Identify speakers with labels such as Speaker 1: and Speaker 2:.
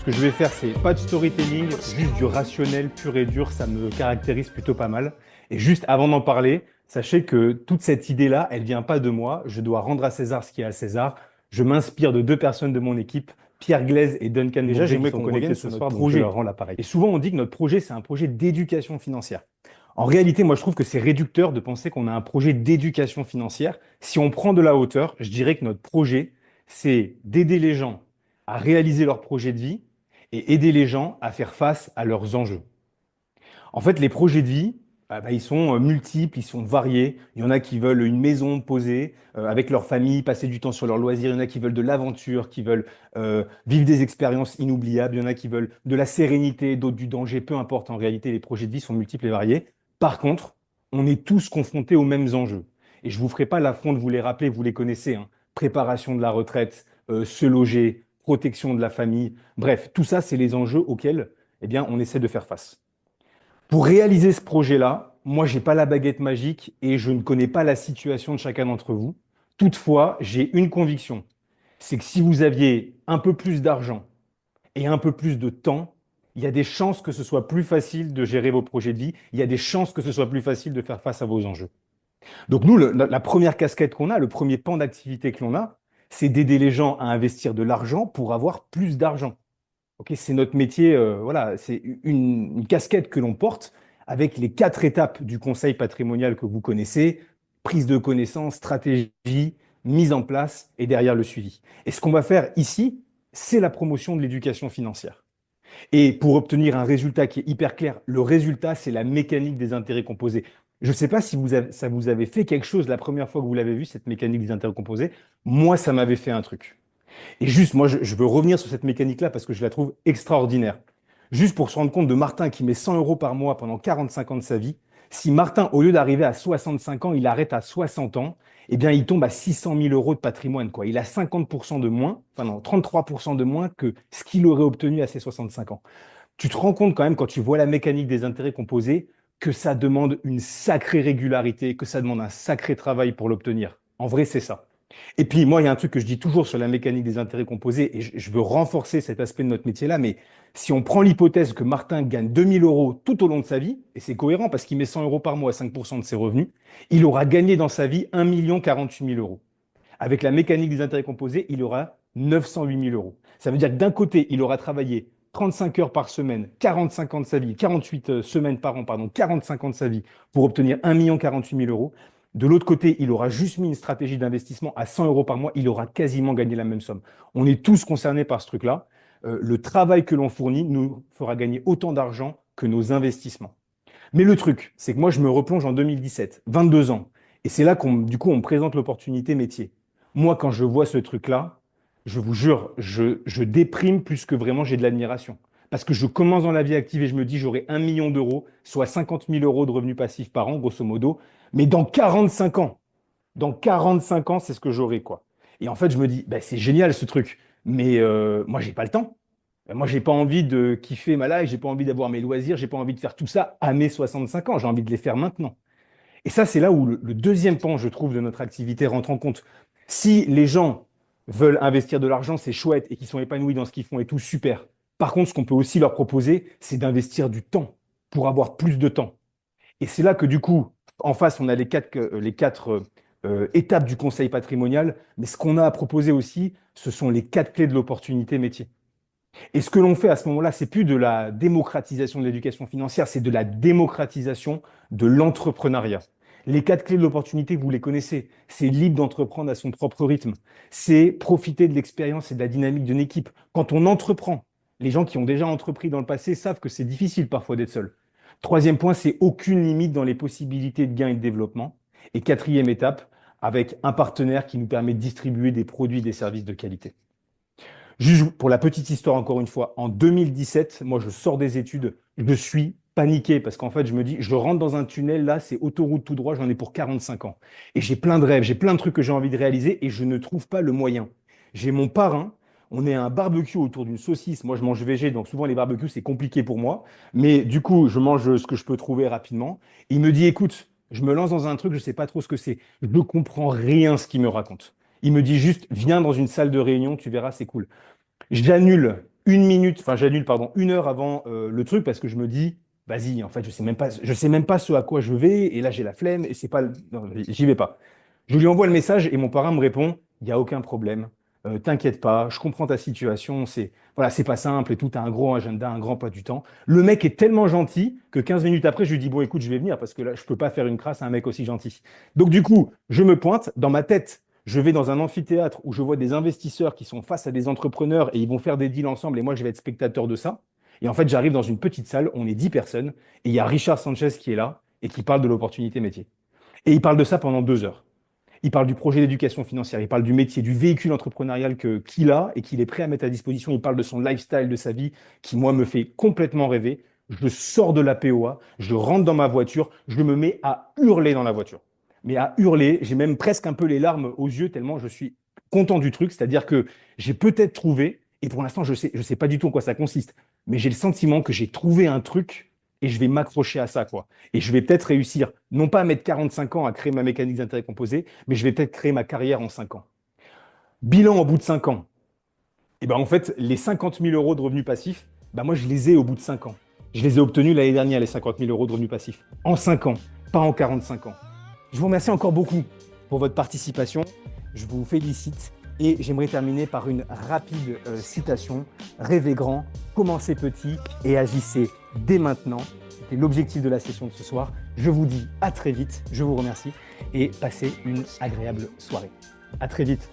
Speaker 1: que je vais faire, c'est pas de storytelling, juste du rationnel pur et dur, ça me caractérise plutôt pas mal. Et juste avant d'en parler, sachez que toute cette idée-là, elle vient pas de moi. Je dois rendre à César ce qui est à César. Je m'inspire de deux personnes de mon équipe, Pierre Glaise et Duncan
Speaker 2: Déjà,
Speaker 1: Bourget, qui
Speaker 2: j'aimerais
Speaker 1: sont
Speaker 2: qu'on
Speaker 1: connectés
Speaker 2: revienne
Speaker 1: ce
Speaker 2: sur notre
Speaker 1: soir, donc je leur
Speaker 2: projet.
Speaker 1: rends l'appareil. Et souvent, on dit que notre projet, c'est un projet d'éducation financière. En réalité, moi, je trouve que c'est réducteur de penser qu'on a un projet d'éducation financière. Si on prend de la hauteur, je dirais que notre projet, c'est d'aider les gens à réaliser leur projet de vie et aider les gens à faire face à leurs enjeux. En fait, les projets de vie, ils sont multiples, ils sont variés. Il y en a qui veulent une maison posée avec leur famille, passer du temps sur leurs loisirs. Il y en a qui veulent de l'aventure, qui veulent vivre des expériences inoubliables. Il y en a qui veulent de la sérénité, d'autres du danger. Peu importe, en réalité, les projets de vie sont multiples et variés. Par contre, on est tous confrontés aux mêmes enjeux. Et je ne vous ferai pas l'affront de vous les rappeler, vous les connaissez, hein. Préparation de la retraite, se loger, protection de la famille. Bref, tout ça, c'est les enjeux auxquels on essaie de faire face. Pour réaliser ce projet-là, moi, je n'ai pas la baguette magique et je ne connais pas la situation de chacun d'entre vous. Toutefois, j'ai une conviction, c'est que si vous aviez un peu plus d'argent et un peu plus de temps, il y a des chances que ce soit plus facile de gérer vos projets de vie, il y a des chances que ce soit plus facile de faire face à vos enjeux. Donc nous, la première casquette qu'on a, le premier pan d'activité que l'on a, c'est d'aider les gens à investir de l'argent pour avoir plus d'argent. Ok, c'est notre métier, voilà, c'est une casquette que l'on porte avec les quatre étapes du conseil patrimonial que vous connaissez, prise de connaissance, stratégie, mise en place et derrière le suivi. Et ce qu'on va faire ici, c'est la promotion de l'éducation financière. Et pour obtenir un résultat qui est hyper clair, le résultat, c'est la mécanique des intérêts composés. Je ne sais pas si ça vous avait fait quelque chose la première fois que vous l'avez vu, cette mécanique des intérêts composés. Moi, ça m'avait fait un truc. Et juste, moi, je veux revenir sur cette mécanique-là parce que je la trouve extraordinaire. Juste pour se rendre compte de Martin qui met 100 euros par mois pendant 45 ans de sa vie, si Martin, au lieu d'arriver à 65 ans, il arrête à 60 ans, eh bien, il tombe à 600 000 euros de patrimoine, quoi. Il a 50% de moins, enfin non, 33% de moins que ce qu'il aurait obtenu à ses 65 ans. Tu te rends compte quand même, quand tu vois la mécanique des intérêts composés, que ça demande une sacrée régularité, que ça demande un sacré travail pour l'obtenir. En vrai, c'est ça. Et puis, moi, il y a un truc que je dis toujours sur la mécanique des intérêts composés, et je veux renforcer cet aspect de notre métier-là, mais si on prend l'hypothèse que Martin gagne 2000 euros tout au long de sa vie, et c'est cohérent parce qu'il met 100 euros par mois à 5% de ses revenus, il aura gagné dans sa vie 1 48 000 euros. Avec la mécanique des intérêts composés, il aura 908 000 euros. Ça veut dire que d'un côté, il aura travaillé 35 heures par semaine, 45 ans de sa vie, 48 semaines par an, pardon, 45 ans de sa vie pour obtenir 1 48 000 euros. De l'autre côté, il aura juste mis une stratégie d'investissement à 100 euros par mois, il aura quasiment gagné la même somme. On est tous concernés par ce truc-là. Le travail que l'on fournit nous fera gagner autant d'argent que nos investissements. Mais le truc, c'est que moi, je me replonge en 2017, 22 ans. Et c'est là du coup, on me présente l'opportunité métier. Moi, quand je vois ce truc-là, je vous jure, je déprime plus que vraiment j'ai de l'admiration. Parce que je commence dans la vie active et je me dis, j'aurai 1 million d'euros, soit 50 000 euros de revenus passifs par an, grosso modo. Mais dans 45 ans, c'est ce que j'aurai, quoi. Et en fait, je me dis, bah, c'est génial ce truc. Mais moi, j'ai pas le temps. Moi, j'ai pas envie de kiffer ma life, j'ai pas envie d'avoir mes loisirs, j'ai pas envie de faire tout ça à mes 65 ans. J'ai envie de les faire maintenant. Et ça, c'est là où le deuxième pan, je trouve, de notre activité rentre en compte. Si les gens veulent investir de l'argent, c'est chouette et qu'ils sont épanouis dans ce qu'ils font et tout, super. Par contre, ce qu'on peut aussi leur proposer, c'est d'investir du temps pour avoir plus de temps. Et c'est là que du coup, en face, on a les quatre étapes du conseil patrimonial, mais ce qu'on a à proposer aussi, ce sont les quatre clés de l'opportunité métier. Et ce que l'on fait à ce moment-là, c'est plus de la démocratisation de l'éducation financière, c'est de la démocratisation de l'entrepreneuriat. Les quatre clés de l'opportunité, vous les connaissez. C'est libre d'entreprendre à son propre rythme. C'est profiter de l'expérience et de la dynamique d'une équipe. Quand on entreprend, les gens qui ont déjà entrepris dans le passé savent que c'est difficile parfois d'être seul. Troisième point, c'est aucune limite dans les possibilités de gain et de développement. Et quatrième étape, avec un partenaire qui nous permet de distribuer des produits et des services de qualité. Juste pour la petite histoire, encore une fois, en 2017, moi, je sors des études, je suis paniqué parce qu'en fait, je me dis, je rentre dans un tunnel, là, c'est autoroute tout droit, j'en ai pour 45 ans. Et j'ai plein de rêves, j'ai plein de trucs que j'ai envie de réaliser et je ne trouve pas le moyen. J'ai mon parrain, on est à un barbecue autour d'une saucisse. Moi, je mange végé, donc souvent les barbecues, c'est compliqué pour moi. Mais du coup, je mange ce que je peux trouver rapidement. Il me dit, écoute, je me lance dans un truc, je ne sais pas trop ce que c'est. Je ne comprends rien ce qu'il me raconte. Il me dit juste, viens dans une salle de réunion, tu verras, c'est cool. J'annule une minute, enfin j'annule, pardon, 1 heure avant le truc parce que je me dis, vas-y, en fait, je sais même pas ce à quoi je vais, et là j'ai la flemme, et c'est pas, non, j'y vais pas. Je lui envoie le message et mon parrain me répond, il n'y a aucun problème, t'inquiète pas, je comprends ta situation, voilà, c'est pas simple et tout, t'as un gros agenda, un grand pas du temps. Le mec est tellement gentil que 15 minutes après, je lui dis, bon, écoute, je vais venir parce que là, je peux pas faire une crasse à un mec aussi gentil. Donc du coup, je me pointe dans ma tête. Je vais dans un amphithéâtre où je vois des investisseurs qui sont face à des entrepreneurs et ils vont faire des deals ensemble et moi je vais être spectateur de ça. Et en fait, j'arrive dans une petite salle, on est 10 personnes et il y a Richard Sanchez qui est là et qui parle de l'opportunité métier. Et il parle de ça pendant 2 heures. Il parle du projet d'éducation financière, il parle du métier, du véhicule entrepreneurial qu'il a et qu'il est prêt à mettre à disposition. Il parle de son lifestyle, de sa vie, qui, moi, me fait complètement rêver. Je sors de la POA, je rentre dans ma voiture, je me mets à hurler dans la voiture. Mais à hurler, j'ai même presque un peu les larmes aux yeux tellement je suis content du truc. C'est-à-dire que j'ai peut-être trouvé, et pour l'instant, je sais pas du tout en quoi ça consiste, mais j'ai le sentiment que j'ai trouvé un truc et je vais m'accrocher à ça, quoi. Et je vais peut-être réussir, non pas à mettre 45 ans à créer ma mécanique d'intérêt composé, mais je vais peut-être créer ma carrière en 5 ans. Bilan au bout de 5 ans. Et ben en fait, les 50 000 euros de revenus passifs, ben moi, je les ai au bout de 5 ans. Je les ai obtenus l'année dernière, les 50 000 euros de revenus passifs. En 5 ans, pas en 45 ans. Je vous remercie encore beaucoup pour votre participation. Je vous félicite. Et j'aimerais terminer par une rapide citation. Rêvez grand, commencez petit et agissez dès maintenant. C'était l'objectif de la session de ce soir. Je vous dis à très vite. Je vous remercie et passez une agréable soirée. À très vite.